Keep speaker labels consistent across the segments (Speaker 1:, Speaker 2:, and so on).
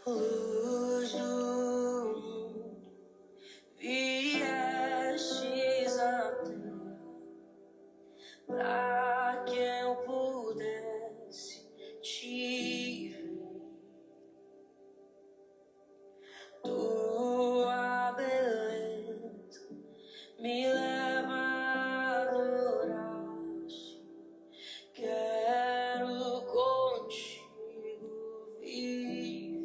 Speaker 1: Luz do mundo, viestes à terra, pra que eu pudesse te ver. Tua beleza me leva a adorar-te. Quero contigo viver.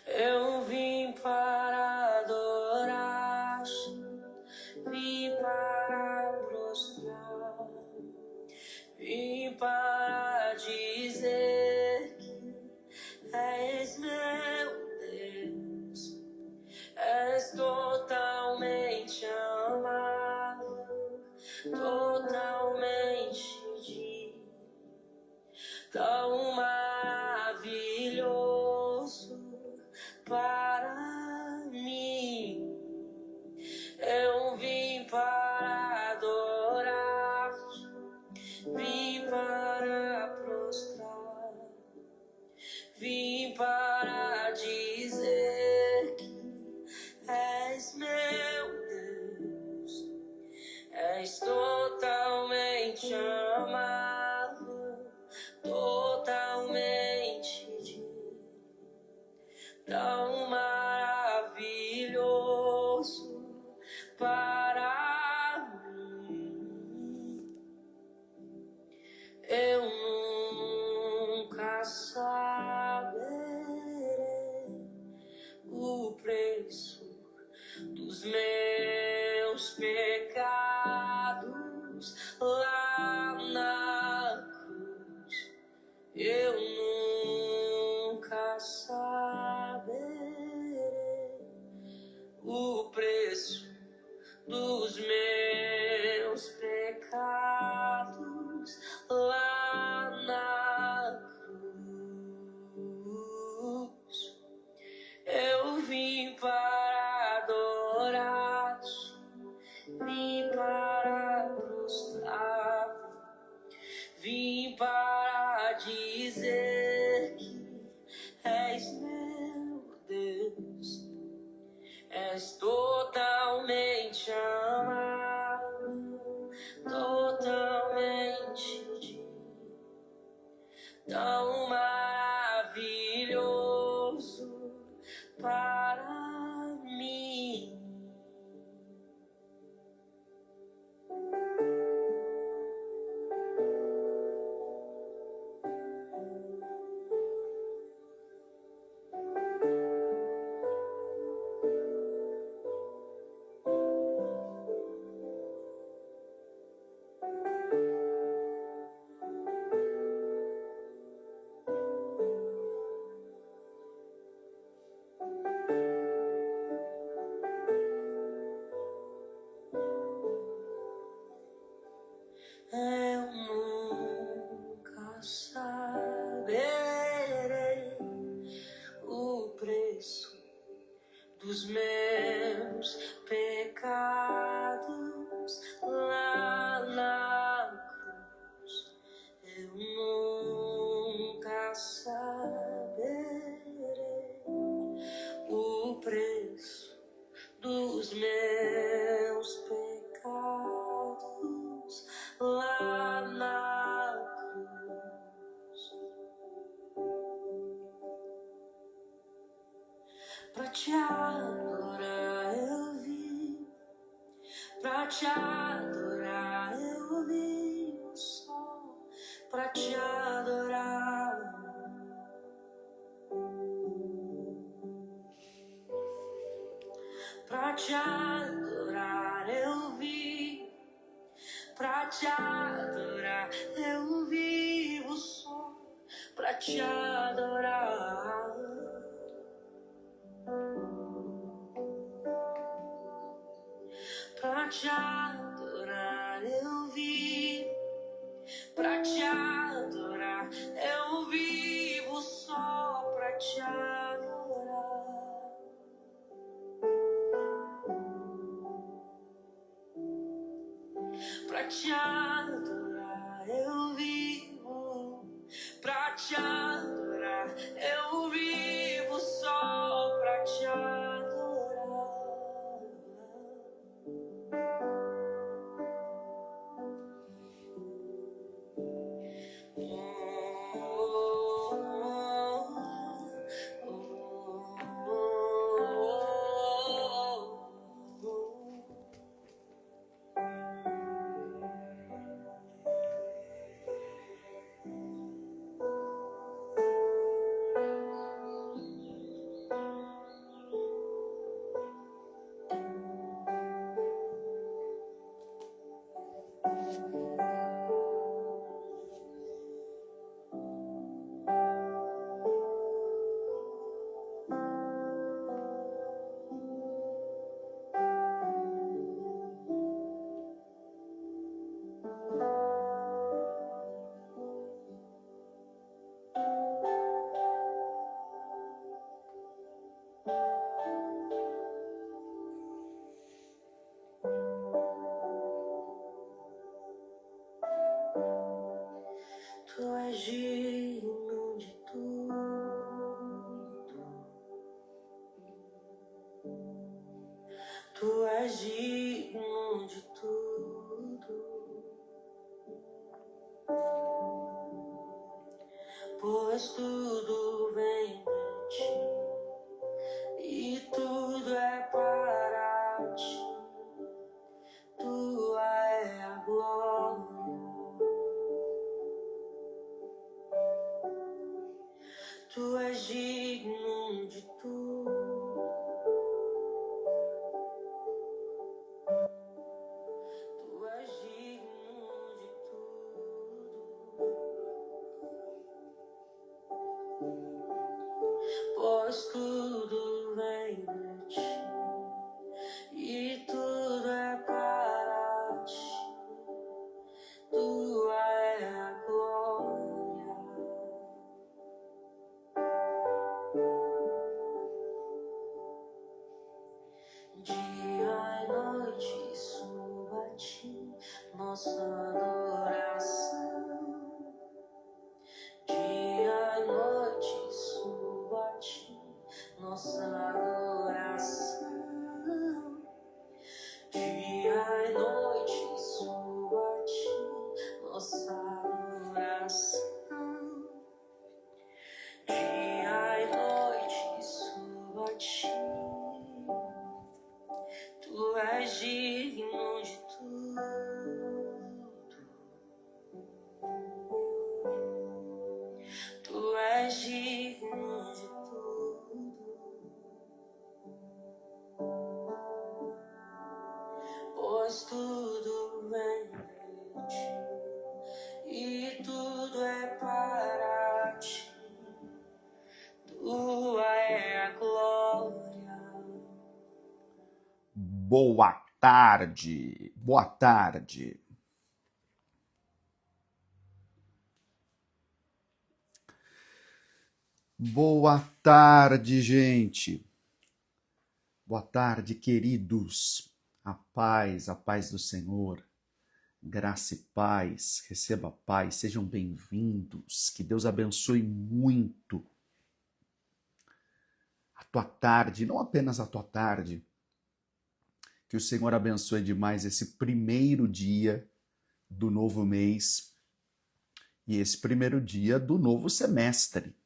Speaker 1: Eu vim para adorar-te, vim para prostrar, vim para dizer que és meu Deus, és totalmente amável, totalmente digno, tão maravilhoso para mim. Eu vim para adorar-te, vim para prostrar, vim para dizer que és meu Deus, és totalmente amável, totalmente digno, tão maravilhoso para mim. Eu nunca saberei o preço dos meus pecados lá na cruz. Eu nunca saberei o preço dos meus pecados lá na cruz. Eu vim para adorar-te, vim para prostrar, vim para dizer que és meu Deus, és totalmente amável, totalmente digno, tão maravilhoso para mim. Eu nunca saberei o preço dos meus pecados lá na cruz. Eu nunca saberei o preço dos meus pecados lá na cruz. Pra te adorar eu vim, pra te adorar eu vim só, pra te adorar. Pra te adorar eu vim, pra te adorar eu vivo só, pra te adorar. Pra te adorar eu vim, pra pra te adorar. Eu vivo só pra te adorar. Pra te adorar, eu vivo. Pra te adorar, eu vivo só pra te adorar. Tu és digno de tudo. Tu és digno de tudo. Pois tudo vem de ti e tudo é para ti. Tua é a glória. Tu és digno de tudo. Tu és digno de tudo. Pois tudo vem de ti e tudo é para ti. Tua é a glória. Dia e noite suba a ti nossa adoração. Dia e noite suba a ti nossa adoração. Dia e noite suba a ti nossa adoração. Dia e noite suba a ti. Tu és digno de tudo. Tu és digno de tudo. Pois tudo vem de ti e tudo é para ti. Tua é a glória.
Speaker 2: Boa tarde, boa tarde. Boa tarde, gente. Boa tarde, queridos. A paz do Senhor. Graça e paz, receba paz, sejam bem-vindos. Que Deus abençoe muito a tua tarde, não apenas a tua tarde. Que o Senhor abençoe demais esse primeiro dia do novo mês e esse primeiro dia do novo semestre.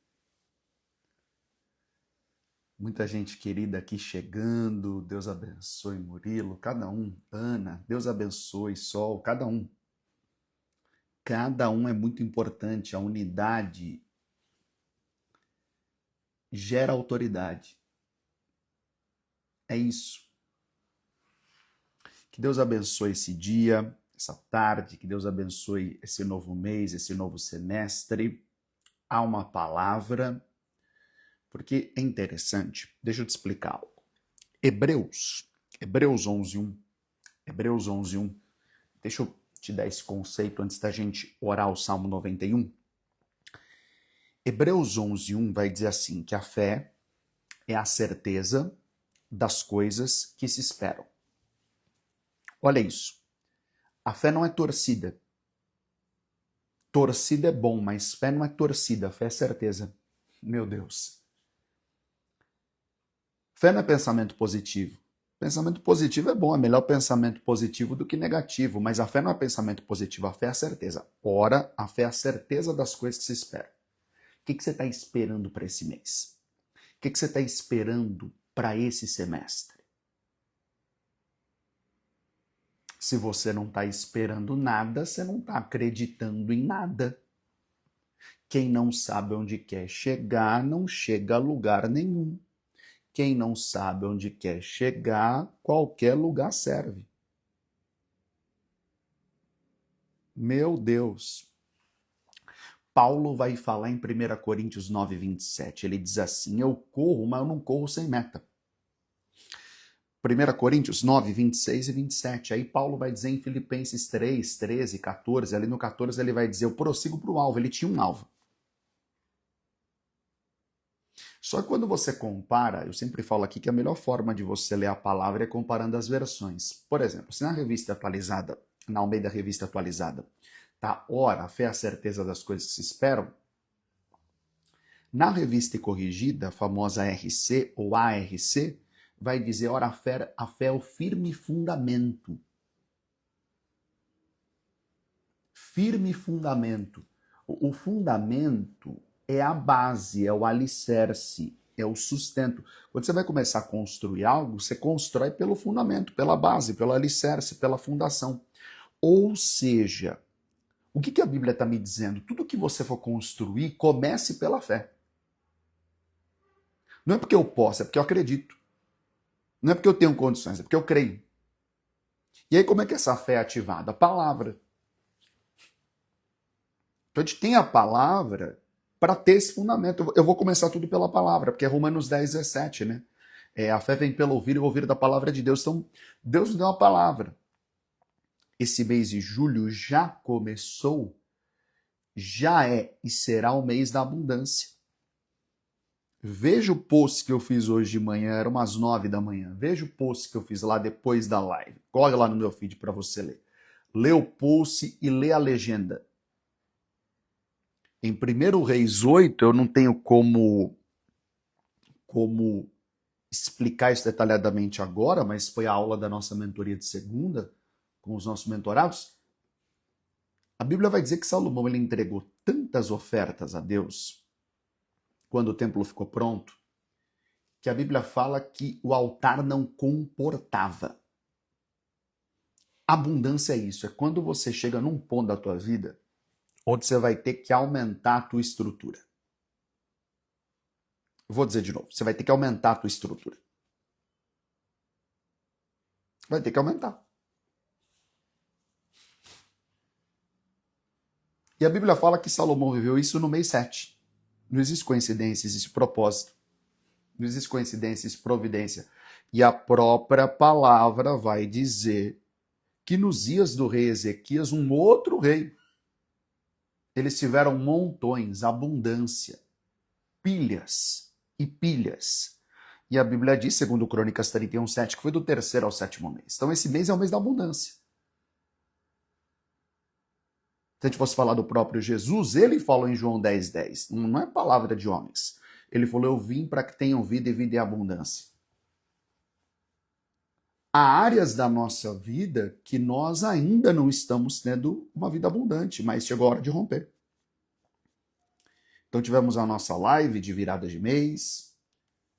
Speaker 2: Muita gente querida aqui chegando, Deus abençoe Murilo, cada um, Ana, Deus abençoe Sol, cada um. Cada um é muito importante, a unidade gera autoridade. É isso. Que Deus abençoe esse dia, essa tarde, que Deus abençoe esse novo mês, esse novo semestre. Há uma palavra, porque é interessante. Deixa eu te explicar algo. Hebreus 11:1. Deixa eu te dar esse conceito antes da gente orar o Salmo 91. Hebreus 11:1 vai dizer assim, que a fé é a certeza das coisas que se esperam. Olha isso. A fé não é torcida. Torcida é bom, mas fé não é torcida, fé é certeza. Meu Deus. Fé não é pensamento positivo. Pensamento positivo é bom, é melhor pensamento positivo do que negativo, mas a fé não é pensamento positivo, a fé é a certeza. Ora, a fé é a certeza das coisas que se esperam. O que você está esperando para esse mês? O que você está esperando para esse semestre? Se você não está esperando nada, você não está acreditando em nada. Quem não sabe onde quer chegar, não chega a lugar nenhum. Quem não sabe onde quer chegar, qualquer lugar serve. Meu Deus. Paulo vai falar em 1 Coríntios 9:27. Ele diz assim, eu corro, mas eu não corro sem meta. 1 Coríntios 9:26 e 27. Aí Paulo vai dizer em Filipenses 3, 13, 14. Ali no 14 ele vai dizer, eu prossigo para o alvo. Ele tinha um alvo. Só que quando você compara, eu sempre falo aqui que a melhor forma de você ler a palavra é comparando as versões. Por exemplo, se na revista atualizada, na Almeida Revista Atualizada, tá, ora, a fé é a certeza das coisas que se esperam, na revista corrigida, a famosa RC ou ARC, vai dizer, ora, a fé é o firme fundamento. Firme fundamento. O fundamento é a base, é o alicerce, é o sustento. Quando você vai começar a construir algo, você constrói pelo fundamento, pela base, pelo alicerce, pela fundação. Ou seja, o que a Bíblia está me dizendo? Tudo que você for construir, comece pela fé. Não é porque eu posso, é porque eu acredito. Não é porque eu tenho condições, é porque eu creio. E aí como é que essa fé é ativada? A palavra. Então a gente tem a palavra para ter esse fundamento. Eu vou começar tudo pela palavra, porque é Romanos 10:17, né? A fé vem pelo ouvir e ouvir da palavra de Deus. Então, Deus nos deu uma palavra. Esse mês de julho já começou, já é e será o mês da abundância. Veja o post que eu fiz hoje de manhã, era umas 9 da manhã. Veja o post que eu fiz lá depois da live. Corre lá no meu feed para você ler. Lê o post e lê a legenda. Em 1 Reis 8, eu não tenho como explicar isso detalhadamente agora, mas foi a aula da nossa mentoria de segunda, com os nossos mentorados. A Bíblia vai dizer que Salomão ele entregou tantas ofertas a Deus, quando o templo ficou pronto, que a Bíblia fala que o altar não comportava. Abundância é isso, é quando você chega num ponto da tua vida onde você vai ter que aumentar a tua estrutura. Eu vou dizer de novo, você vai ter que aumentar a tua estrutura. Vai ter que aumentar. E a Bíblia fala que Salomão viveu isso no mês 7. Não existe coincidência, existe propósito. Não existe coincidência, existe providência. E a própria palavra vai dizer que nos dias do rei Ezequias, um outro rei, eles tiveram montões, abundância, pilhas e pilhas. E a Bíblia diz, segundo Crônicas 31:7, que foi do 3º ao 7º mês. Então esse mês é o mês da abundância. Se a gente fosse falar do próprio Jesus, ele falou em João 10:10. Não é palavra de homens. Ele falou, eu vim para que tenham vida e vida em abundância. Há áreas da nossa vida que nós ainda não estamos tendo uma vida abundante, mas chegou a hora de romper. Então tivemos a nossa live de virada de mês,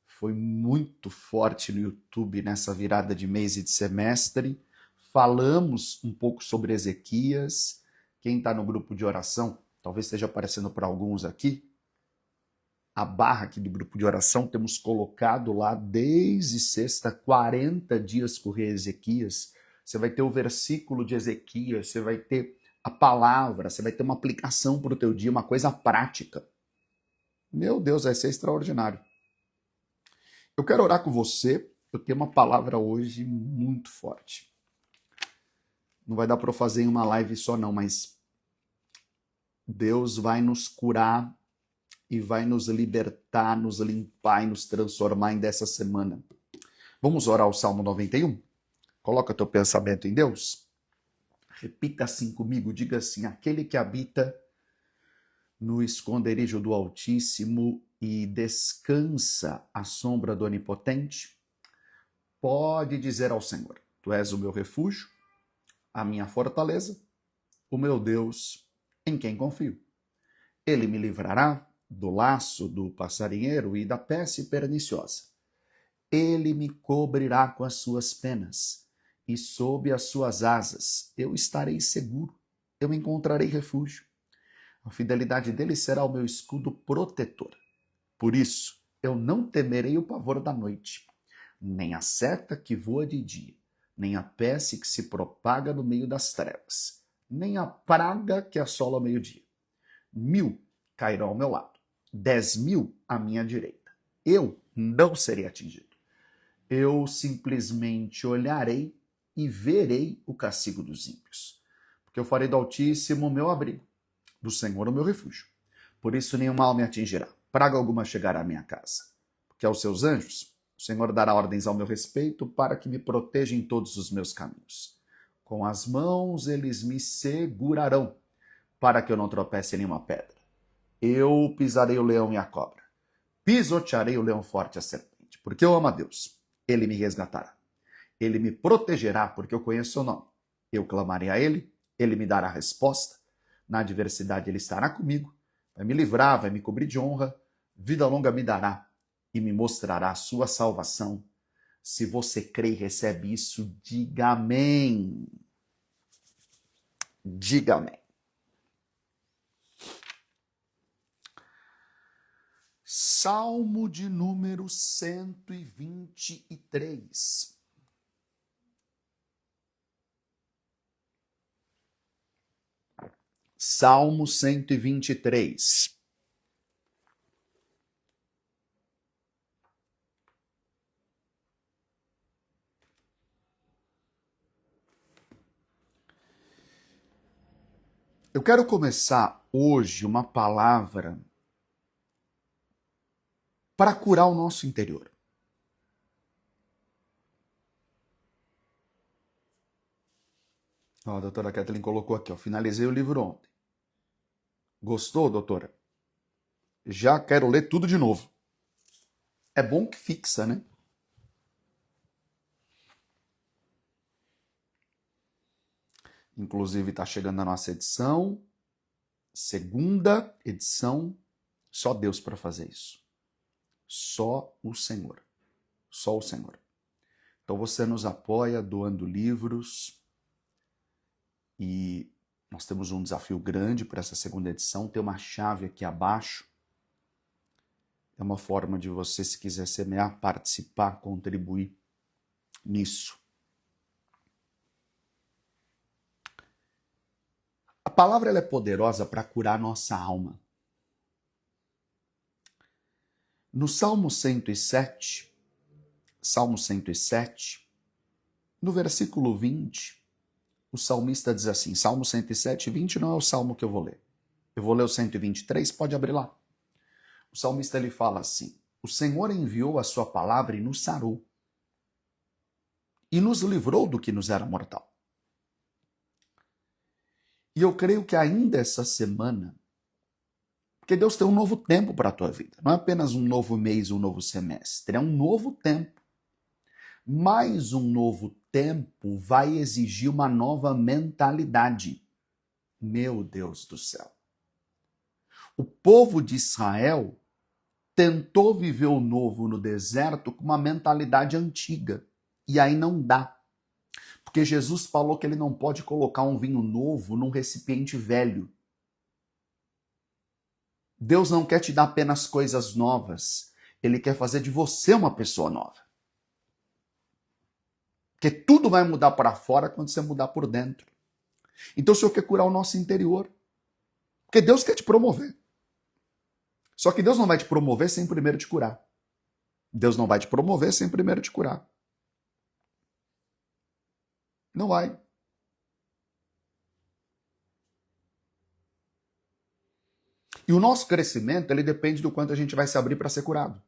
Speaker 2: foi muito forte no YouTube nessa virada de mês e de semestre. Falamos um pouco sobre Ezequias. Quem está no grupo de oração, talvez esteja aparecendo para alguns aqui, a barra aqui do grupo de oração, temos colocado lá desde sexta, 40 dias com o rei Ezequias. Você vai ter o versículo de Ezequias, você vai ter a palavra, você vai ter uma aplicação para o teu dia, uma coisa prática. Meu Deus, vai ser extraordinário. Eu quero orar com você, eu tenho uma palavra hoje muito forte. Não vai dar para eu fazer em uma live só não, mas Deus vai nos curar e vai nos libertar, nos limpar e nos transformar em dessa semana. Vamos orar o Salmo 91? Coloca teu pensamento em Deus. Repita assim comigo, diga assim: aquele que habita no esconderijo do Altíssimo e descansa à sombra do Onipotente, pode dizer ao Senhor: Tu és o meu refúgio, a minha fortaleza, o meu Deus, em quem confio. Ele me livrará do laço do passarinheiro e da peste perniciosa. Ele me cobrirá com as suas penas, e sob as suas asas eu estarei seguro, eu encontrarei refúgio. A fidelidade dele será o meu escudo protetor. Por isso, eu não temerei o pavor da noite, nem a seta que voa de dia, nem a peste que se propaga no meio das trevas, nem a praga que assola ao meio-dia. 1.000 cairão ao meu lado, 10.000 à minha direita. Eu não serei atingido. Eu simplesmente olharei e verei o castigo dos ímpios, porque eu farei do Altíssimo o meu abrigo, do Senhor o meu refúgio. Por isso nenhum mal me atingirá, praga alguma chegará à minha casa. Porque aos seus anjos o Senhor dará ordens ao meu respeito para que me protejam em todos os meus caminhos. Com as mãos eles me segurarão, para que eu não tropece em nenhuma pedra. Eu pisarei o leão e a cobra, pisotearei o leão forte e a serpente, porque eu amo a Deus. Ele me resgatará. Ele me protegerá, porque eu conheço o seu nome. Eu clamarei a ele, ele me dará a resposta. Na adversidade ele estará comigo, vai me livrar, vai me cobrir de honra, vida longa me dará e me mostrará a sua salvação. Se você crê e recebe isso, diga amém. Diga amém. Salmo de número 123. Salmo 123. Eu quero começar hoje uma palavra para curar o nosso interior. Ó, a doutora Kathleen colocou aqui, ó, finalizei o livro ontem. Gostou, doutora? Já quero ler tudo de novo. É bom que fixa, né? Inclusive está chegando a nossa edição, segunda edição, só Deus para fazer isso. Só o Senhor. Só o Senhor. Então você nos apoia doando livros e nós temos um desafio grande para essa segunda edição. Tem uma chave aqui abaixo. É uma forma de você, se quiser semear, participar, contribuir nisso. A palavra ela é poderosa para curar nossa alma. No Salmo 107, no versículo 20, o salmista diz assim, Salmo 107, 20 não é o salmo que eu vou ler. Eu vou ler o 123, pode abrir lá. O salmista ele fala assim, o Senhor enviou a sua palavra e nos sarou, e nos livrou do que nos era mortal. E eu creio que ainda essa semana, porque Deus tem um novo tempo para a tua vida. Não é apenas um novo mês, um novo semestre. É um novo tempo. Mais um novo tempo vai exigir uma nova mentalidade. Meu Deus do céu. O povo de Israel tentou viver o novo no deserto com uma mentalidade antiga. E aí não dá. Porque Jesus falou que ele não pode colocar um vinho novo num recipiente velho. Deus não quer te dar apenas coisas novas. Ele quer fazer de você uma pessoa nova. Porque tudo vai mudar para fora quando você mudar por dentro. Então o Senhor quer curar o nosso interior. Porque Deus quer te promover. Só que Deus não vai te promover sem primeiro te curar. Deus não vai te promover sem primeiro te curar. Não vai. E o nosso crescimento, ele depende do quanto a gente vai se abrir para ser curado.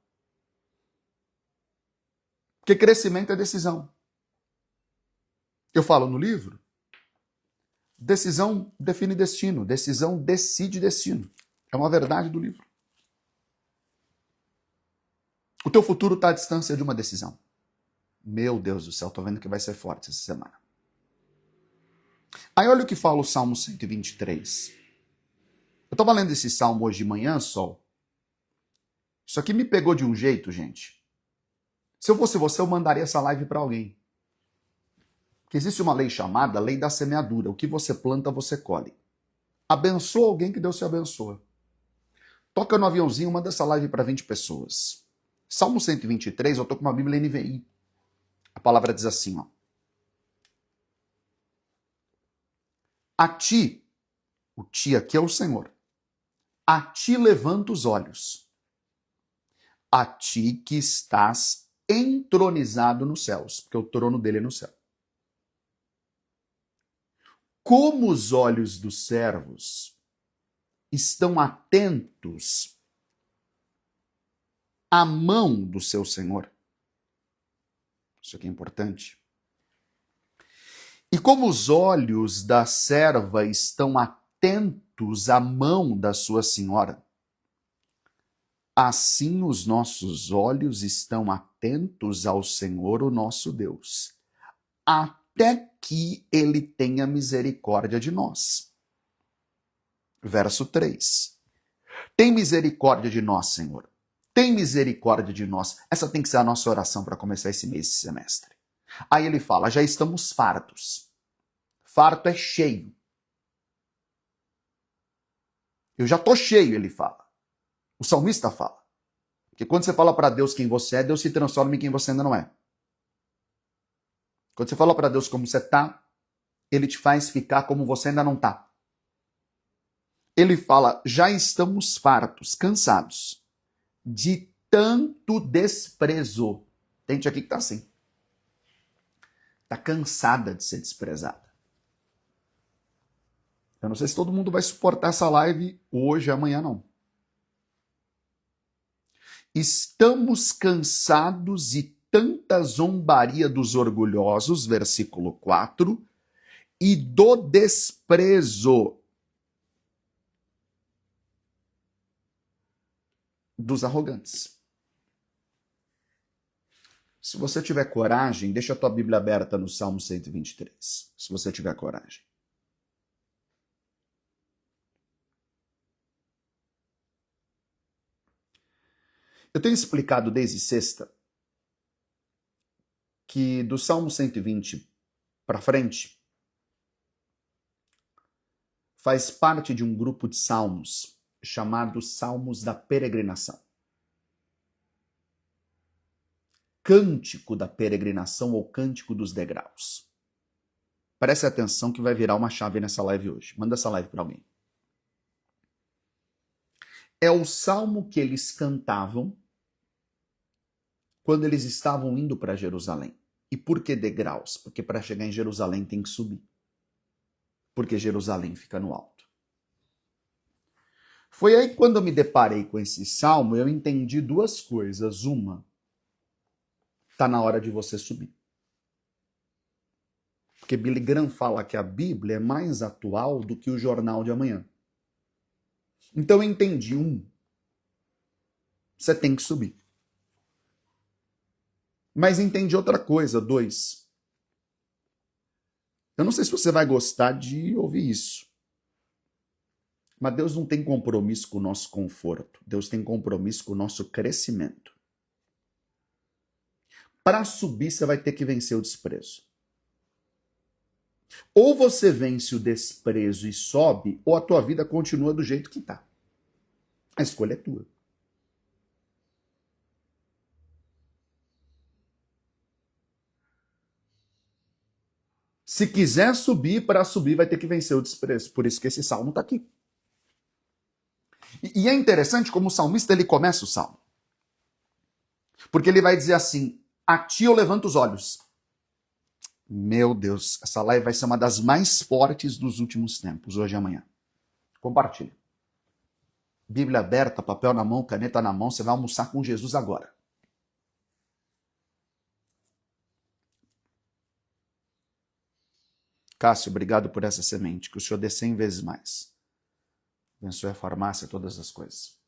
Speaker 2: Porque crescimento é decisão. Eu falo no livro, decisão define destino, decisão decide destino. É uma verdade do livro. O teu futuro está à distância de uma decisão. Meu Deus do céu, tô vendo que vai ser forte essa semana. Aí olha o que fala o Salmo 123. Eu estava lendo esse salmo hoje de manhã, Sol. Isso aqui me pegou de um jeito, gente. Se eu fosse você, eu mandaria essa live para alguém. Porque existe uma lei chamada lei da semeadura. O que você planta, você colhe. Abençoa alguém que Deus te abençoa. Toca no aviãozinho, manda essa live para 20 pessoas. Salmo 123, eu estou com uma Bíblia NVI. A palavra diz assim, ó. A ti, o ti aqui é o Senhor, a ti levanto os olhos, a ti que estás entronizado nos céus, porque o trono dele é no céu. Como os olhos dos servos estão atentos à mão do seu Senhor. Isso aqui é importante. E como os olhos da serva estão atentos à mão da sua senhora, assim os nossos olhos estão atentos ao Senhor, o nosso Deus, até que ele tenha misericórdia de nós. Verso 3. Tem misericórdia de nós, Senhor. Tem misericórdia de nós. Essa tem que ser a nossa oração para começar esse mês, esse semestre. Aí ele fala, já estamos fartos. Farto é cheio. Eu já estou cheio, ele fala. O salmista fala. Porque quando você fala para Deus quem você é, Deus se transforma em quem você ainda não é. Quando você fala para Deus como você está, ele te faz ficar como você ainda não está. Ele fala, já estamos fartos, cansados de tanto desprezo. Tem gente aqui que está assim. Está cansada de ser desprezada. Eu não sei se todo mundo vai suportar essa live hoje, amanhã não. Estamos cansados de tanta zombaria dos orgulhosos, versículo 4, e do desprezo dos arrogantes. Se você tiver coragem, deixa a tua Bíblia aberta no Salmo 123. Se você tiver coragem. Eu tenho explicado desde sexta que do Salmo 120 para frente faz parte de um grupo de salmos chamados Salmos da Peregrinação. Cântico da Peregrinação ou Cântico dos Degraus. Preste atenção que vai virar uma chave nessa live hoje. Manda essa live para alguém. É o salmo que eles cantavam quando eles estavam indo para Jerusalém. E por que degraus? Porque para chegar em Jerusalém tem que subir. Porque Jerusalém fica no alto. Foi aí que quando eu me deparei com esse salmo, eu entendi duas coisas. Uma, está na hora de você subir. Porque Billy Graham fala que a Bíblia é mais atual do que o jornal de amanhã. Então eu entendi. Você tem que subir. Mas entendi outra coisa. 2, eu não sei se você vai gostar de ouvir isso. Mas Deus não tem compromisso com o nosso conforto. Deus tem compromisso com o nosso crescimento. Para subir, você vai ter que vencer o desprezo. Ou você vence o desprezo e sobe, ou a tua vida continua do jeito que está. A escolha é tua. Se quiser subir, para subir vai ter que vencer o desprezo. Por isso que esse salmo está aqui. E é interessante como o salmista ele começa o salmo. Porque ele vai dizer assim, a ti eu levanto os olhos. Meu Deus, essa live vai ser uma das mais fortes dos últimos tempos, hoje e amanhã. Compartilha. Bíblia aberta, papel na mão, caneta na mão, você vai almoçar com Jesus agora. Cássio, obrigado por essa semente, que o Senhor dê 100 vezes mais. Abençoe a farmácia, todas as coisas.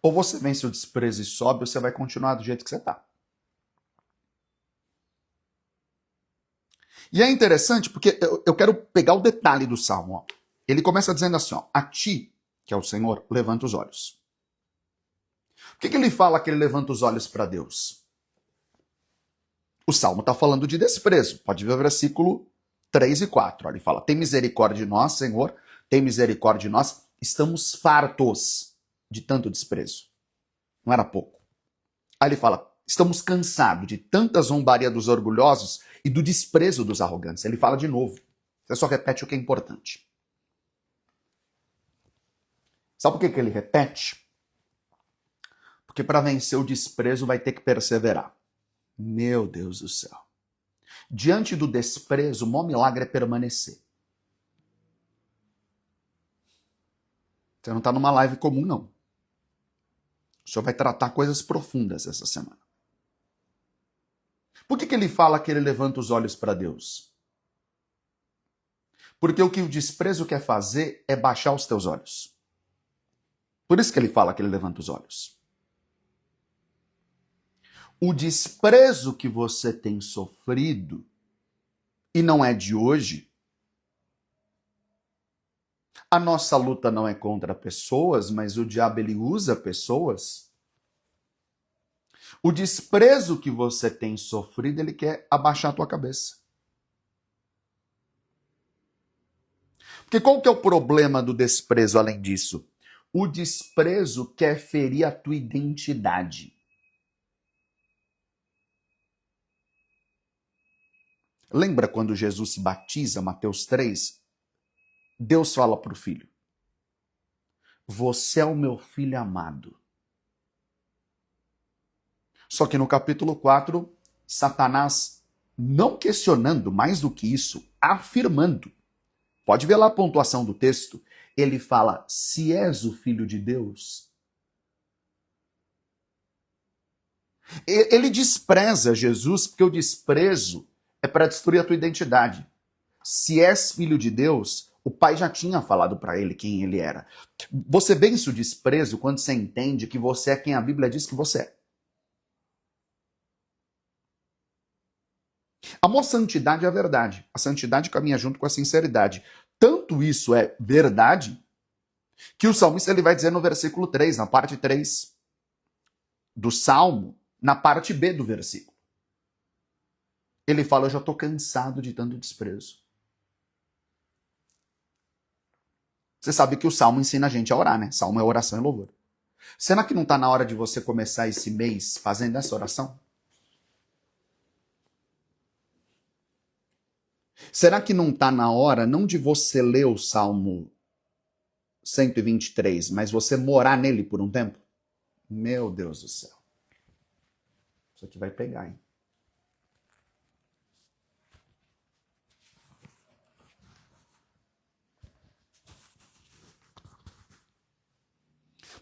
Speaker 2: Ou você vence o desprezo e sobe, ou você vai continuar do jeito que você está. E é interessante porque eu quero pegar o detalhe do Salmo. Ó. Ele começa dizendo assim, ó, a ti, que é o Senhor, levanta os olhos. O que ele fala que ele levanta os olhos para Deus? O Salmo está falando de desprezo. Pode ver o versículo 3 e 4. Ele fala, tem misericórdia de nós, Senhor, tem misericórdia de nós. Estamos fartos de tanto desprezo. Não era pouco. Aí ele fala, estamos cansados de tanta zombaria dos orgulhosos e do desprezo dos arrogantes. Ele fala de novo. Você só repete o que é importante. Sabe por que ele repete? Porque para vencer o desprezo vai ter que perseverar. Meu Deus do céu. Diante do desprezo, o maior milagre é permanecer. Você não está numa live comum, não. O senhor vai tratar coisas profundas essa semana. Por que ele fala que ele levanta os olhos para Deus? Porque o que o desprezo quer fazer é baixar os teus olhos. Por isso que ele fala que ele levanta os olhos. O desprezo que você tem sofrido, e não é de hoje, a nossa luta não é contra pessoas, mas o diabo ele usa pessoas. O desprezo que você tem sofrido, ele quer abaixar a tua cabeça. Porque qual que é o problema do desprezo além disso? O desprezo quer ferir a tua identidade. Lembra quando Jesus se batiza, Mateus 3? Deus fala para o filho, você é o meu filho amado. Só que no capítulo 4, Satanás, não questionando mais do que isso, afirmando. Pode ver lá a pontuação do texto. Ele fala, se és o filho de Deus. Ele despreza Jesus, porque o desprezo é para destruir a tua identidade. Se és filho de Deus, o pai já tinha falado para ele quem ele era. Você vence o desprezo quando você entende que você é quem a Bíblia diz que você é. A santidade é a verdade. A santidade caminha junto com a sinceridade. Tanto isso é verdade que o salmista ele vai dizer no versículo 3, na parte 3 do Salmo, na parte B do versículo. Ele fala, eu já estou cansado de tanto desprezo. Você sabe que o Salmo ensina a gente a orar, né? Salmo é oração e louvor. Será que não está na hora de você começar esse mês fazendo essa oração? Será que não está na hora, não de você ler o Salmo 123, mas você morar nele por um tempo? Meu Deus do céu. Isso aqui vai pegar, hein?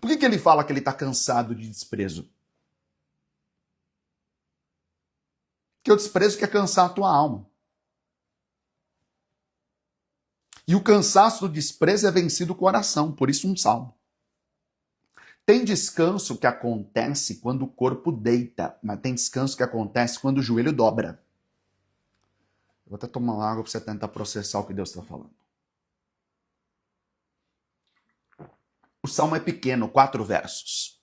Speaker 2: Por que ele fala que ele está cansado de desprezo? Porque o desprezo quer cansar a tua alma. E o cansaço do desprezo é vencido com oração, por isso um salmo. Tem descanso que acontece quando o corpo deita, mas tem descanso que acontece quando o joelho dobra. Eu vou até tomar uma água para você tentar processar o que Deus está falando. O salmo é pequeno, 4 versos.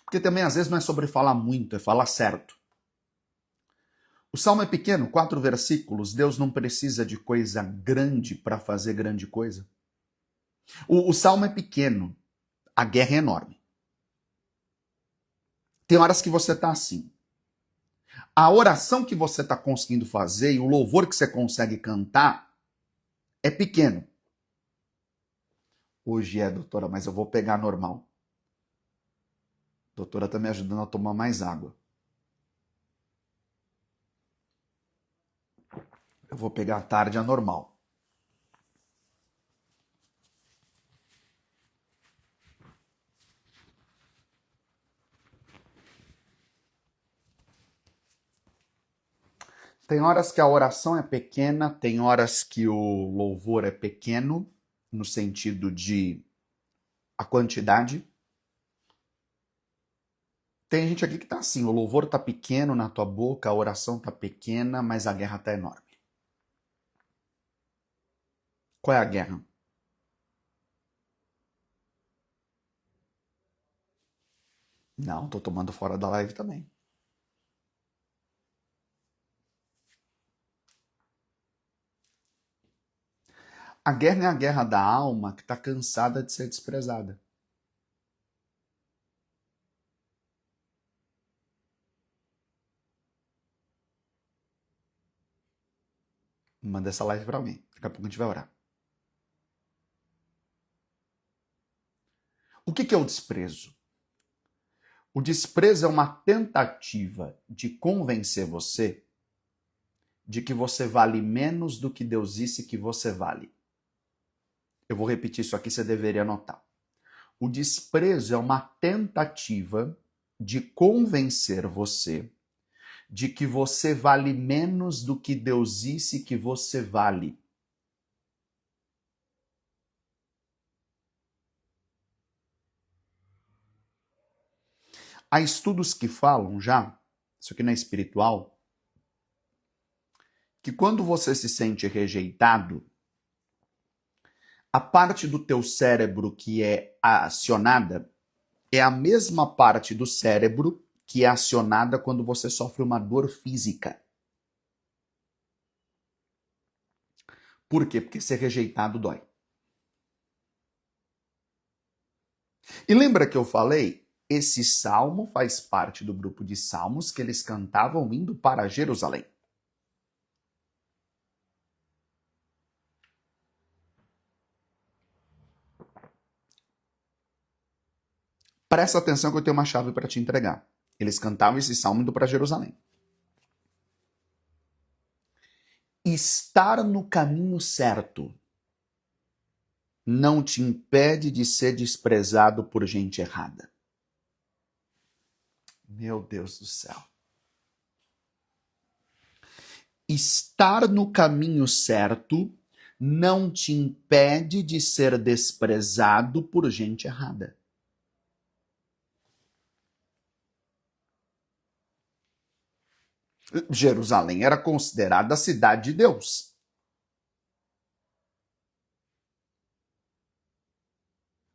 Speaker 2: Porque também às vezes não é sobre falar muito, é falar certo. O salmo é pequeno, 4 versículos. Deus não precisa de coisa grande para fazer grande coisa. O salmo é pequeno, a guerra é enorme. Tem horas que você está assim. A oração que você está conseguindo fazer e o louvor que você consegue cantar é pequeno. Hoje doutora, mas eu vou pegar normal. A doutora está me ajudando a tomar mais água. Eu vou pegar a tarde anormal. Tem horas que a oração é pequena, tem horas que o louvor é pequeno, no sentido de a quantidade. Tem gente aqui que tá assim, o louvor tá pequeno na tua boca, a oração tá pequena, mas a guerra tá enorme. Qual é a guerra? Não, tô tomando fora da live também. A guerra é a guerra da alma que tá cansada de ser desprezada. Manda essa live pra mim. Daqui a pouco a gente vai orar. O que é o desprezo? O desprezo é uma tentativa de convencer você de que você vale menos do que Deus disse que você vale. Eu vou repetir isso aqui, você deveria anotar. O desprezo é uma tentativa de convencer você de que você vale menos do que Deus disse que você vale. Há estudos que falam já, isso aqui não é espiritual, que quando você se sente rejeitado, a parte do teu cérebro que é acionada é a mesma parte do cérebro que é acionada quando você sofre uma dor física. Por quê? Porque ser rejeitado dói. E lembra que eu falei? Esse salmo faz parte do grupo de salmos que eles cantavam indo para Jerusalém. Presta atenção que eu tenho uma chave para te entregar. Eles cantavam esse salmo indo para Jerusalém. Estar no caminho certo não te impede de ser desprezado por gente errada. Meu Deus do céu. Estar no caminho certo não te impede de ser desprezado por gente errada. Jerusalém era considerada a cidade de Deus.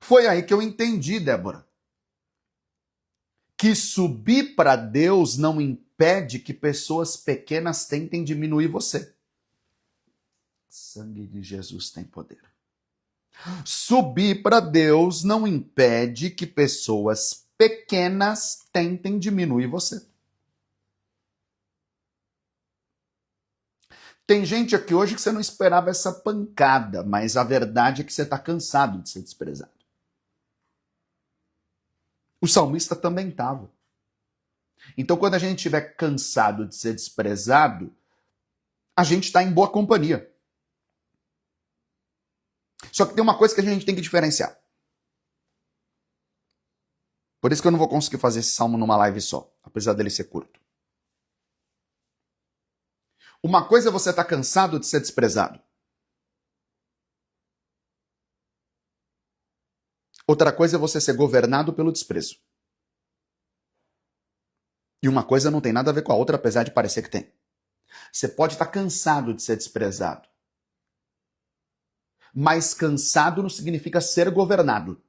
Speaker 2: Foi aí que eu entendi, Débora, que subir para Deus não impede que pessoas pequenas tentem diminuir você. O sangue de Jesus tem poder. Subir para Deus não impede que pessoas pequenas tentem diminuir você. Tem gente aqui hoje que você não esperava essa pancada, mas a verdade é que você está cansado de ser desprezado. O salmista também estava. Então, quando a gente estiver cansado de ser desprezado, a gente está em boa companhia. Só que tem uma coisa que a gente tem que diferenciar. Por isso que eu não vou conseguir fazer esse salmo numa live só, apesar dele ser curto. Uma coisa é você estar cansado de ser desprezado. Outra coisa é você ser governado pelo desprezo. E uma coisa não tem nada a ver com a outra, apesar de parecer que tem. Você pode estar cansado de ser desprezado. Mas cansado não significa ser governado.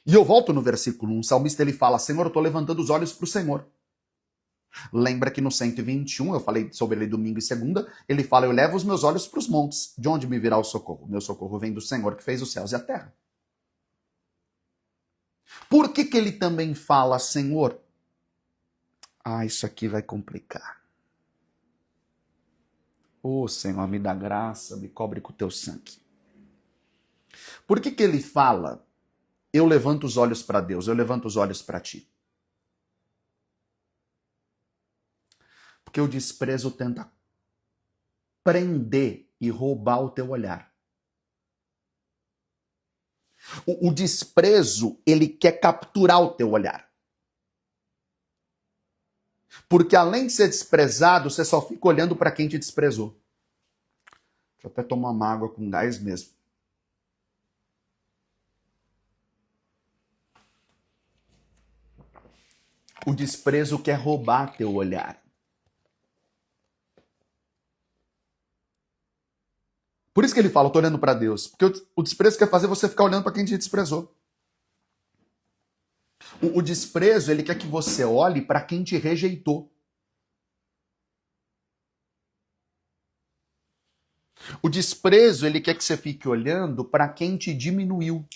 Speaker 2: E eu volto no versículo 1, o salmista ele fala, Senhor, eu estou levantando os olhos para o Senhor. Lembra que no 121, eu falei sobre ele domingo e segunda, ele fala, eu levo os meus olhos para os montes. De onde me virá o socorro? Meu socorro vem do Senhor que fez os céus e a terra. Por que ele também fala, Senhor? Isso aqui vai complicar. Senhor, me dá graça, me cobre com o teu sangue. Por que ele fala, eu levanto os olhos para Deus, eu levanto os olhos para ti? Porque o desprezo tenta prender e roubar o teu olhar. O desprezo, ele quer capturar o teu olhar. Porque além de ser desprezado, você só fica olhando para quem te desprezou. Deixa eu até tomar uma água com gás mesmo. O desprezo quer roubar teu olhar. Por isso que ele fala, eu tô olhando para Deus. Porque o desprezo quer fazer você ficar olhando para quem te desprezou. O desprezo, ele quer que você olhe para quem te rejeitou. O desprezo, ele quer que você fique olhando para quem te diminuiu.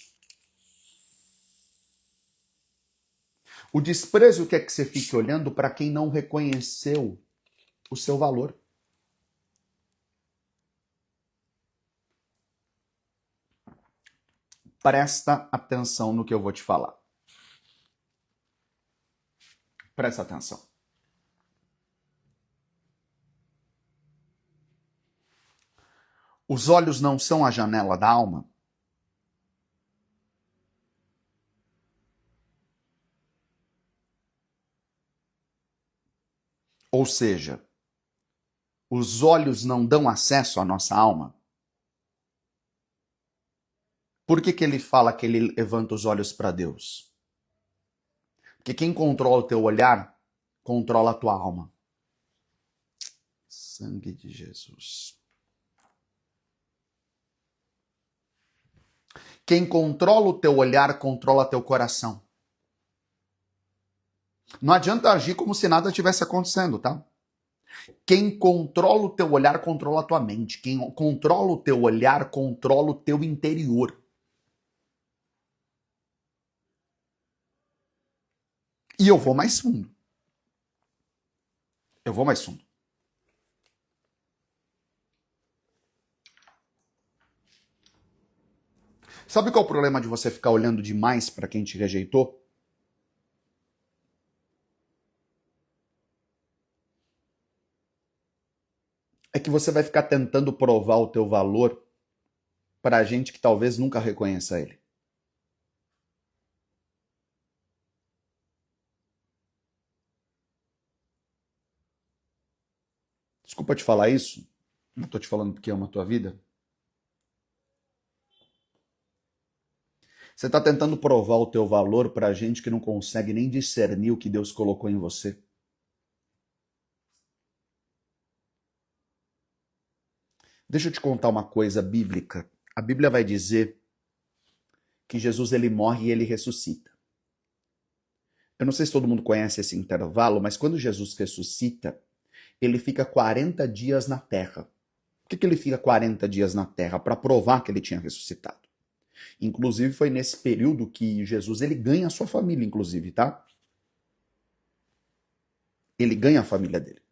Speaker 2: O desprezo quer que você fique olhando para quem não reconheceu o seu valor. Presta atenção no que eu vou te falar. Presta atenção. Os olhos não são a janela da alma? Ou seja, os olhos não dão acesso à nossa alma? Por que ele fala que ele levanta os olhos para Deus? Porque quem controla o teu olhar, controla a tua alma. Sangue de Jesus. Quem controla o teu olhar, controla teu coração. Não adianta agir como se nada tivesse acontecendo, tá? Quem controla o teu olhar, controla a tua mente. Quem controla o teu olhar, controla o teu interior. E eu vou mais fundo. Eu vou mais fundo. Sabe qual é o problema de você ficar olhando demais para quem te rejeitou? É que você vai ficar tentando provar o teu valor para gente que talvez nunca reconheça ele. Desculpa te falar isso, não tô te falando porque ama a tua vida. Você está tentando provar o teu valor para gente que não consegue nem discernir o que Deus colocou em você. Deixa eu te contar uma coisa bíblica. A Bíblia vai dizer que Jesus ele morre e ele ressuscita. Eu não sei se todo mundo conhece esse intervalo, mas quando Jesus ressuscita, ele fica 40 dias na terra. Por que ele fica 40 dias na terra? Para provar que ele tinha ressuscitado. Inclusive foi nesse período que Jesus ele ganha a sua família, inclusive, tá? Ele ganha a família dele.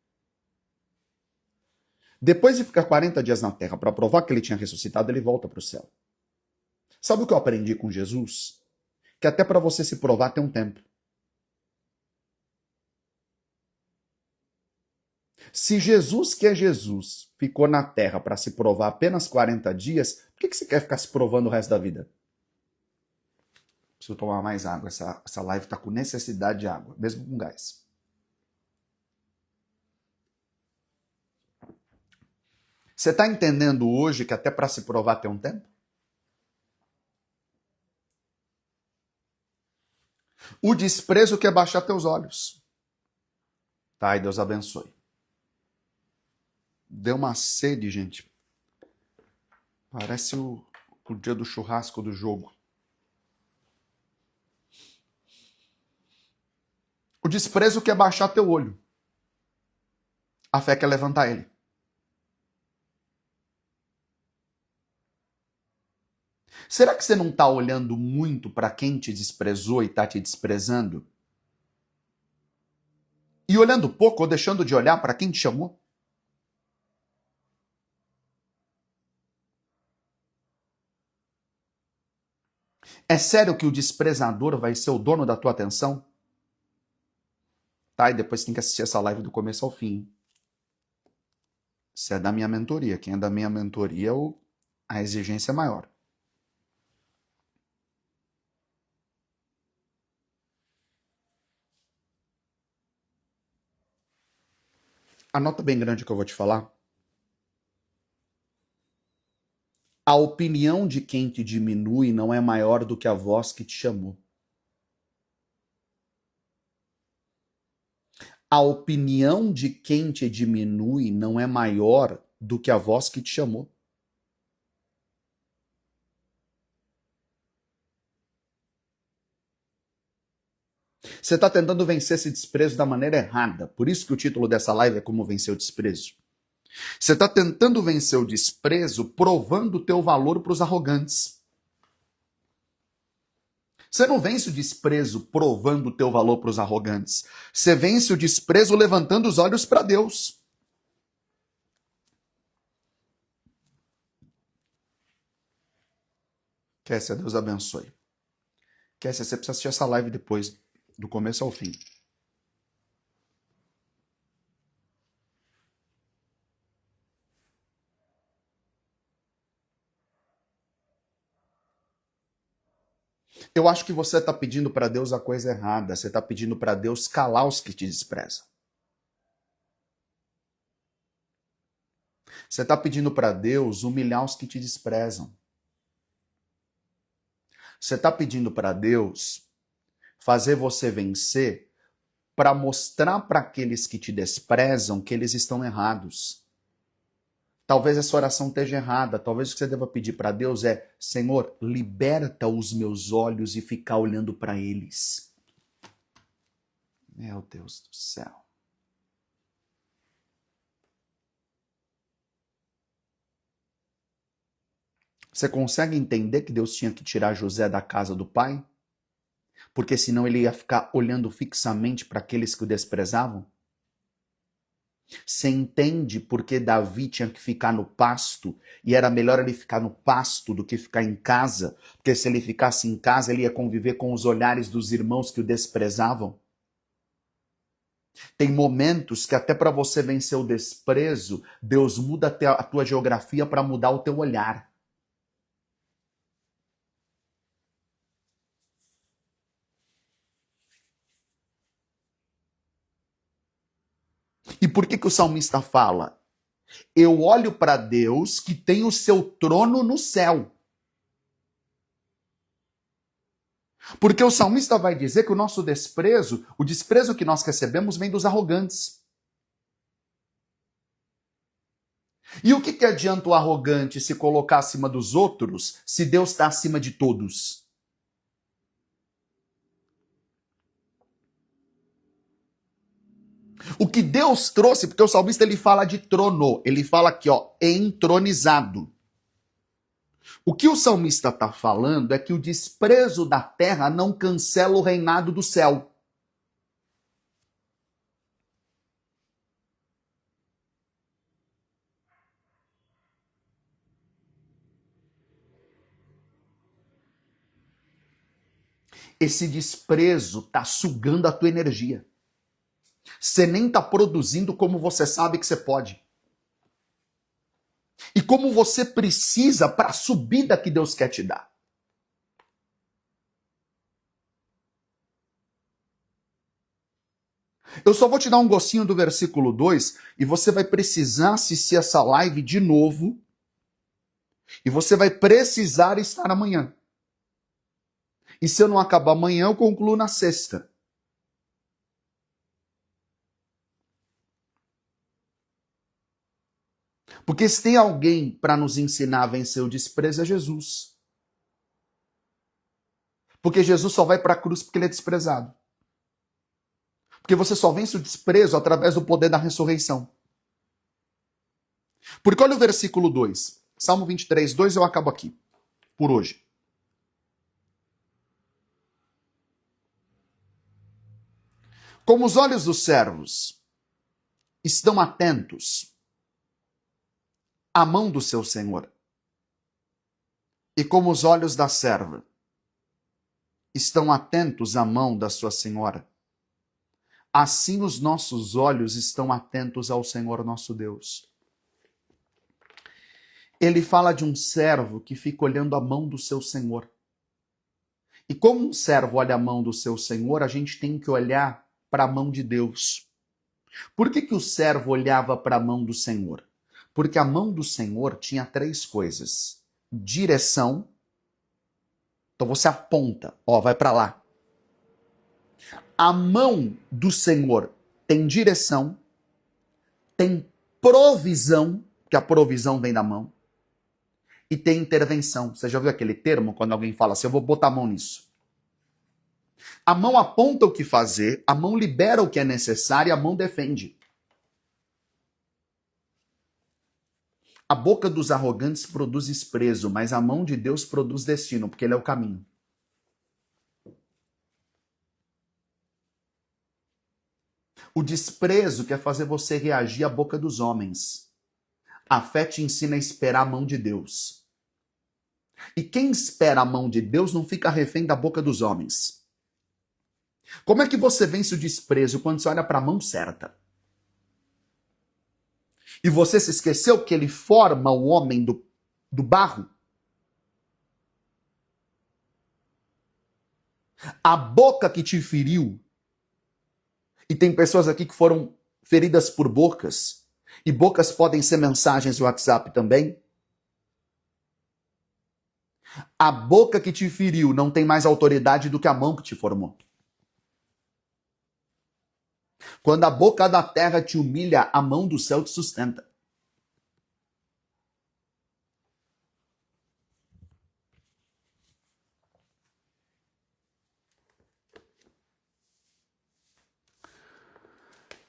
Speaker 2: Depois de ficar 40 dias na terra para provar que ele tinha ressuscitado, ele volta para o céu. Sabe o que eu aprendi com Jesus? Que até para você se provar tem um tempo. Se Jesus, que é Jesus, ficou na terra para se provar apenas 40 dias, por que você quer ficar se provando o resto da vida? Preciso tomar mais água. Essa live está com necessidade de água, mesmo com gás. Você está entendendo hoje que até para se provar tem um tempo? O desprezo quer baixar teus olhos. Tá, e Deus abençoe. Deu uma sede, gente. Parece o dia do churrasco do jogo. O desprezo quer baixar teu olho. A fé quer levantar ele. Será que você não está olhando muito para quem te desprezou e está te desprezando? E olhando pouco ou deixando de olhar para quem te chamou? É sério que o desprezador vai ser o dono da tua atenção? Tá, e depois tem que assistir essa live do começo ao fim. Você é da minha mentoria. Quem é da minha mentoria, a exigência é maior. Anota bem grande o que eu vou te falar. A opinião de quem te diminui não é maior do que a voz que te chamou. A opinião de quem te diminui não é maior do que a voz que te chamou. Você está tentando vencer esse desprezo da maneira errada. Por isso que o título dessa live é Como Vencer o Desprezo. Você está tentando vencer o desprezo provando o teu valor para os arrogantes. Você não vence o desprezo provando o teu valor para os arrogantes. Você vence o desprezo levantando os olhos para Deus. Kessia, Deus abençoe. Kessia, você precisa assistir essa live depois, do começo ao fim. Eu acho que você está pedindo para Deus a coisa errada. Você está pedindo para Deus calar os que te desprezam. Você está pedindo para Deus humilhar os que te desprezam. Você está pedindo para Deus fazer você vencer para mostrar para aqueles que te desprezam que eles estão errados. Talvez essa oração esteja errada. Talvez o que você deva pedir para Deus é: Senhor, liberta os meus olhos e ficar olhando para eles. Meu Deus do céu. Você consegue entender que Deus tinha que tirar José da casa do pai? Porque senão ele ia ficar olhando fixamente para aqueles que o desprezavam? Você entende por que Davi tinha que ficar no pasto e era melhor ele ficar no pasto do que ficar em casa? Porque se ele ficasse em casa, ele ia conviver com os olhares dos irmãos que o desprezavam. Tem momentos que até para você vencer o desprezo, Deus muda a tua geografia para mudar o teu olhar. E por que o salmista fala? Eu olho para Deus que tem o seu trono no céu. Porque o salmista vai dizer que o nosso desprezo, o desprezo que nós recebemos vem dos arrogantes. E o que adianta o arrogante se colocar acima dos outros se Deus está acima de todos? O que Deus trouxe, porque o salmista ele fala de trono, ele fala aqui, ó, entronizado. O que o salmista está falando é que o desprezo da terra não cancela o reinado do céu. Esse desprezo está sugando a tua energia. Você nem está produzindo como você sabe que você pode. E como você precisa para a subida que Deus quer te dar. Eu só vou te dar um gostinho do versículo 2 e você vai precisar assistir essa live de novo. E você vai precisar estar amanhã. E se eu não acabar amanhã, eu concluo na sexta. Porque se tem alguém para nos ensinar a vencer o desprezo, é Jesus. Porque Jesus só vai para a cruz porque ele é desprezado. Porque você só vence o desprezo através do poder da ressurreição. Porque olha o versículo 2. Salmo 23, 2, eu acabo aqui. Por hoje. Como os olhos dos servos estão atentos à mão do seu Senhor, e como os olhos da serva estão atentos à mão da sua senhora, assim os nossos olhos estão atentos ao Senhor nosso Deus. ele fala de um servo que fica olhando a mão do seu senhor. E como um servo olha a mão do seu senhor, a gente tem que olhar para a mão de Deus. Por que o servo olhava para a mão do Senhor? Porque a mão do Senhor tinha 3 coisas: direção. Então você aponta, ó, vai para lá. A mão do Senhor tem direção, tem provisão, que a provisão vem da mão, e tem intervenção. Você já viu aquele termo quando alguém fala assim, eu vou botar a mão nisso? A mão aponta o que fazer, a mão libera o que é necessário e a mão defende. A boca dos arrogantes produz desprezo, mas a mão de Deus produz destino, porque ele é o caminho. O desprezo quer fazer você reagir à boca dos homens. A fé te ensina a esperar a mão de Deus. E quem espera a mão de Deus não fica refém da boca dos homens. Como é que você vence o desprezo quando você olha para a mão certa? E você se esqueceu que ele forma o homem do barro? A boca que te feriu, e tem pessoas aqui que foram feridas por bocas, e bocas podem ser mensagens do WhatsApp também. A boca que te feriu não tem mais autoridade do que a mão que te formou. Quando a boca da terra te humilha, a mão do céu te sustenta.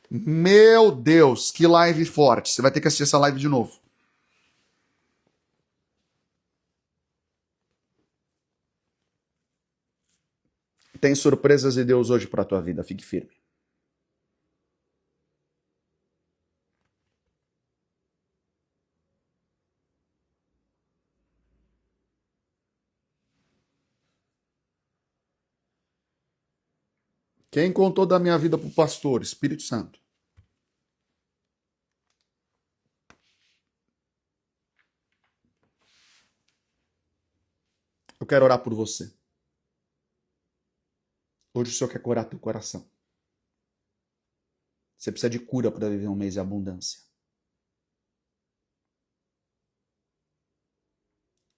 Speaker 2: Meu Deus, que live forte. Você vai ter que assistir essa live de novo. Tem surpresas de Deus hoje para a tua vida, fique firme. Quem contou da minha vida para o pastor? Espírito Santo. Eu quero orar por você. Hoje o Senhor quer curar teu coração. Você precisa de cura para viver um mês de abundância.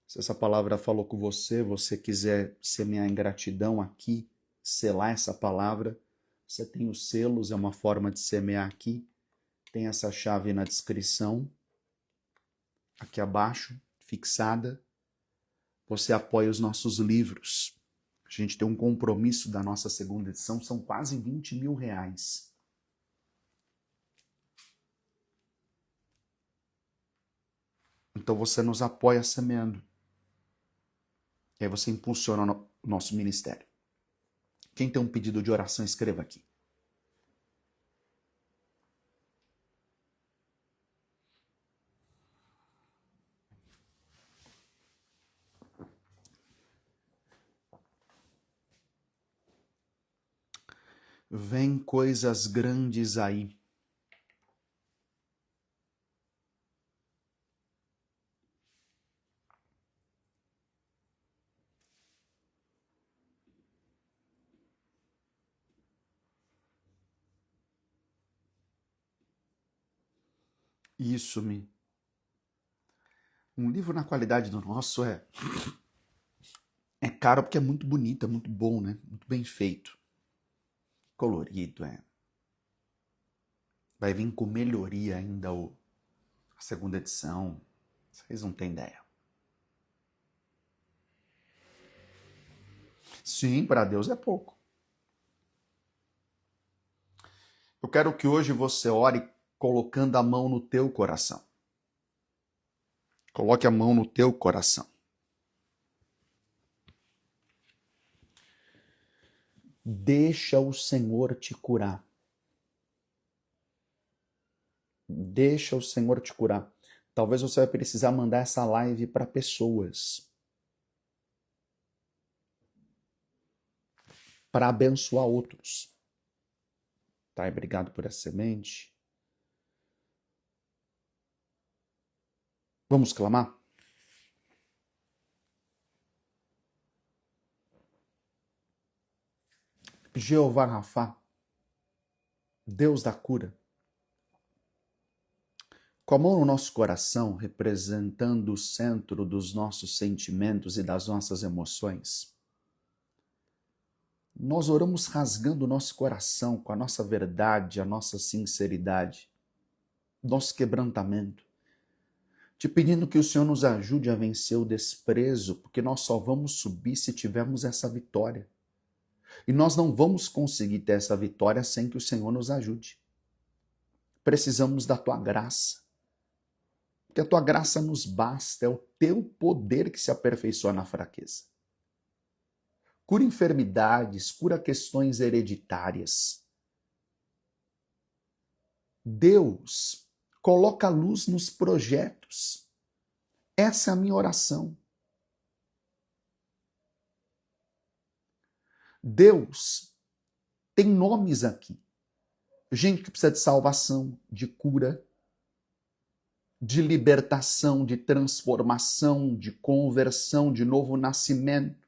Speaker 2: Se essa palavra falou com você, você quiser semear em gratidão aqui, selar essa palavra, você tem os selos, é uma forma de semear aqui. Tem essa chave na descrição, aqui abaixo, fixada. Você apoia os nossos livros. A gente tem um compromisso da nossa segunda edição, são quase 20 mil reais. Então você nos apoia semeando. E aí você impulsiona o nosso ministério. Quem tem um pedido de oração, escreva aqui. Vem coisas grandes aí. Isso, me. Um livro na qualidade do nosso é caro porque é muito bonito, é muito bom, né? Muito bem feito. Colorido, é. Vai vir com melhoria ainda a segunda edição. Vocês não têm ideia. Sim, para Deus é pouco. Eu quero que hoje você ore colocando a mão no teu coração. Coloque a mão no teu coração. Deixa o Senhor te curar. Deixa o Senhor te curar. Talvez você vai precisar mandar essa live para pessoas. Para abençoar outros. Tá, obrigado por essa semente. Vamos clamar? Jeová Rafá, Deus da cura, com a mão no nosso coração, representando o centro dos nossos sentimentos e das nossas emoções, nós oramos rasgando o nosso coração com a nossa verdade, a nossa sinceridade, nosso quebrantamento, te pedindo que o Senhor nos ajude a vencer o desprezo, porque nós só vamos subir se tivermos essa vitória. E nós não vamos conseguir ter essa vitória sem que o Senhor nos ajude. Precisamos da tua graça. Porque a tua graça nos basta, é o teu poder que se aperfeiçoa na fraqueza. Cura enfermidades, cura questões hereditárias. Deus coloca luz nos projetos. Essa é a minha oração. Deus tem nomes aqui. Gente que precisa de salvação, de cura, de libertação, de transformação, de conversão, de novo nascimento.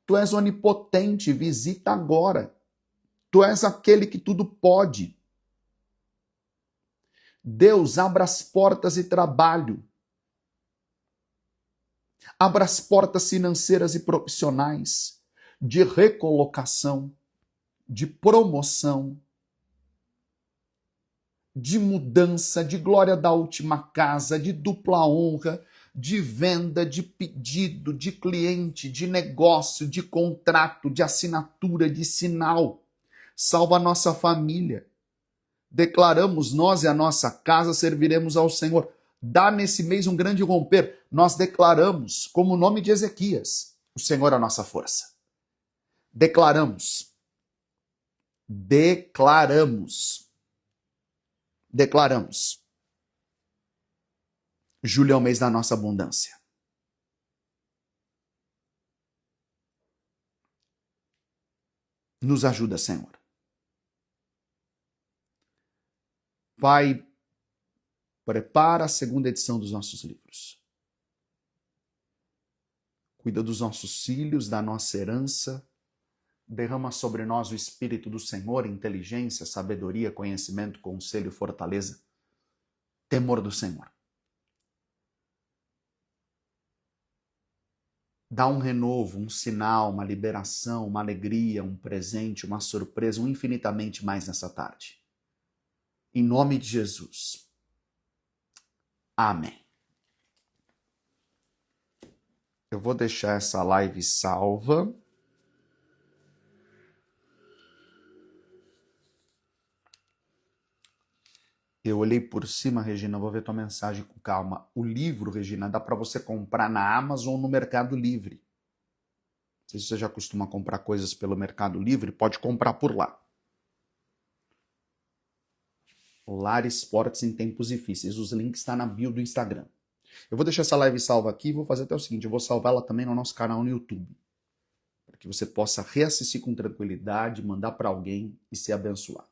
Speaker 2: Tu és onipotente, visita agora. Tu és aquele que tudo pode. Deus, abra as portas de trabalho. Abra as portas financeiras e profissionais, de recolocação, de promoção, de mudança, de glória da última casa, de dupla honra, de venda, de pedido, de cliente, de negócio, de contrato, de assinatura, de sinal. Salva a nossa família. Declaramos, nós e a nossa casa serviremos ao Senhor. Dá nesse mês um grande romper. Nós declaramos, como o nome de Ezequias, o Senhor é a nossa força. Declaramos. Julho é o mês da nossa abundância. Nos ajuda, Senhor. Pai, prepara a segunda edição dos nossos livros. Cuida dos nossos filhos, da nossa herança. Derrama sobre nós o Espírito do Senhor, inteligência, sabedoria, conhecimento, conselho, fortaleza, temor do Senhor. Dá um renovo, um sinal, uma liberação, uma alegria, um presente, uma surpresa, um infinitamente mais nessa tarde. Em nome de Jesus. Amém. Eu vou deixar essa live salva. Eu olhei por cima, Regina, vou ver tua mensagem com calma. O livro, Regina, dá para você comprar na Amazon ou no Mercado Livre. Não sei se você já costuma comprar coisas pelo Mercado Livre, pode comprar por lá. Lar Esportes em Tempos Difíceis. Os links estão na bio do Instagram. Eu vou deixar essa live salva aqui e vou fazer até o seguinte, eu vou salvar ela também no nosso canal no YouTube. Para que você possa reassistir com tranquilidade, mandar para alguém e ser abençoado.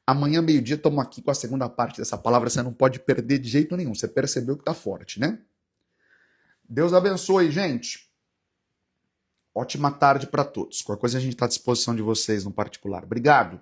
Speaker 2: Amanhã, meio-dia, estamos aqui com a segunda parte dessa palavra. Você não pode perder de jeito nenhum. Você percebeu que está forte, né? Deus abençoe, gente. Ótima tarde para todos. Qualquer coisa a gente está à disposição de vocês no particular. Obrigado.